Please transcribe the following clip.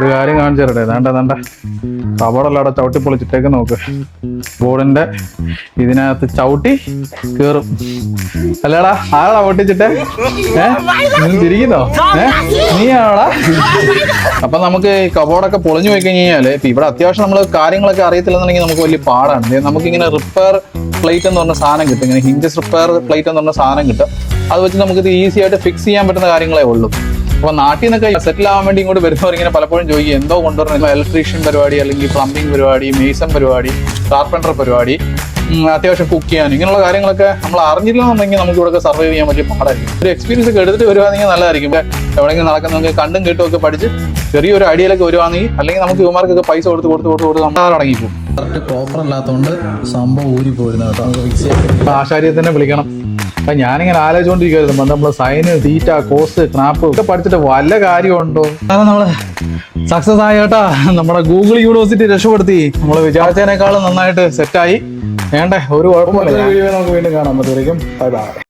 ഒരു കാര്യം കാണിച്ചു തരട്ടെ. ഏതാണ്ട കബോർഡെല്ലാം അവിടെ ചവിട്ടി പൊളിച്ചിട്ടേക്ക് നോക്ക്. ബോർഡിന്റെ ഇതിനകത്ത് ചവിട്ടി കേറും. അല്ലേടാ, ആളാ പൊട്ടിച്ചിട്ടെ? നീ തിരിക്കുന്നോ? നീയാണോടാ? അപ്പൊ നമുക്ക് ഈ കബോർഡൊക്കെ പൊളിഞ്ഞു പോയി കഴിഞ്ഞാല് ഇപ്പൊ ഇവിടെ അത്യാവശ്യം നമ്മൾ കാര്യങ്ങളൊക്കെ അറിയത്തില്ലെന്നുണ്ടെങ്കിൽ നമുക്ക് വലിയ പാടാണ്. നമുക്കിങ്ങനെ റിപ്പയർ പ്ലേറ്റ് എന്ന് പറഞ്ഞ സാധനം കിട്ടും. ഇങ്ങനെ ഹിഞ്ചസ് റിപ്പയർ പ്ലേറ്റ് എന്ന് പറഞ്ഞ സാധനം കിട്ടും. അത് വെച്ച് നമുക്കിത് ഈസി ആയിട്ട് ഫിക്സ് ചെയ്യാൻ പറ്റുന്ന കാര്യങ്ങളേ ഉള്ളൂ. അപ്പൊ നാട്ടിൽ നിന്നൊക്കെ സെറ്റിൽ ആവാൻ വേണ്ടി ഇങ്ങോട്ട് വരുന്നവർ ഇങ്ങനെ പലപ്പോഴും ചോദിക്കും എന്തോ കൊണ്ടുവരണം. ഇലക്ട്രീഷ്യൻ പരിപാടി, അല്ലെങ്കിൽ പ്ലംബിംഗ് പരിപാടി, മേസൺ പരിപാടി, കാർപ്പൻറ്റർ പരിപാടി, അത്യാവശ്യം കുക്ക് ചെയ്യാൻ, ഇങ്ങനെയുള്ള കാര്യങ്ങളൊക്കെ നമ്മൾ അറിഞ്ഞില്ലെന്നുണ്ടെങ്കിൽ നമുക്ക് ഇവിടെ സർവൈവ് ചെയ്യാൻ പറ്റിയ പാടായിരിക്കും. ഒരു എക്സ്പീരിയൻസ് ഒക്കെ എടുത്തിട്ട് വരുവാണെങ്കിൽ നല്ലതായിരിക്കും. എവിടെയെങ്കിലും നടക്കുന്നവർക്ക് കണ്ടും കേട്ടും ഒക്കെ പഠിച്ച് ചെറിയൊരു ഐഡിയയിലൊക്കെ വരുവാണെങ്കിൽ, അല്ലെങ്കിൽ നമുക്ക് ഇവന്മാർക്കൊക്കെ പൈസ കൊടുത്ത് നമ്മൾ അടങ്ങിപ്പോകും. കറക്റ്റ് പ്രോപ്പർ അല്ലാത്തതുകൊണ്ട് സംഭവം ഊരി പോയിരുന്നു കേട്ടോ. നമുക്ക് ഫിക്സ് ചെയ്യാം. ആശാരിയെ തന്നെ വിളിക്കണം. അപ്പൊ ഞാനിങ്ങനെ ആലോചിച്ചുകൊണ്ടിരിക്കുന്നു, നമ്മള് സൈന്, തീറ്റ, കോസ്, ക്രാപ്പ് ഒക്കെ പഠിച്ചിട്ട് വല്ല കാര്യമുണ്ടോ? കാരണം നമ്മള് സക്സസ് ആയി കേട്ടാ. നമ്മുടെ ഗൂഗിൾ യൂണിവേഴ്സിറ്റി രക്ഷപ്പെടുത്തി. നമ്മള് വിചാരിച്ചതിനേക്കാളും നന്നായിട്ട് സെറ്റായി. വേണ്ടേ, ഒരു കുഴപ്പമില്ല. നമുക്ക് വീണ്ടും കാണാൻ പറ്റുമായിരിക്കും. Bye bye.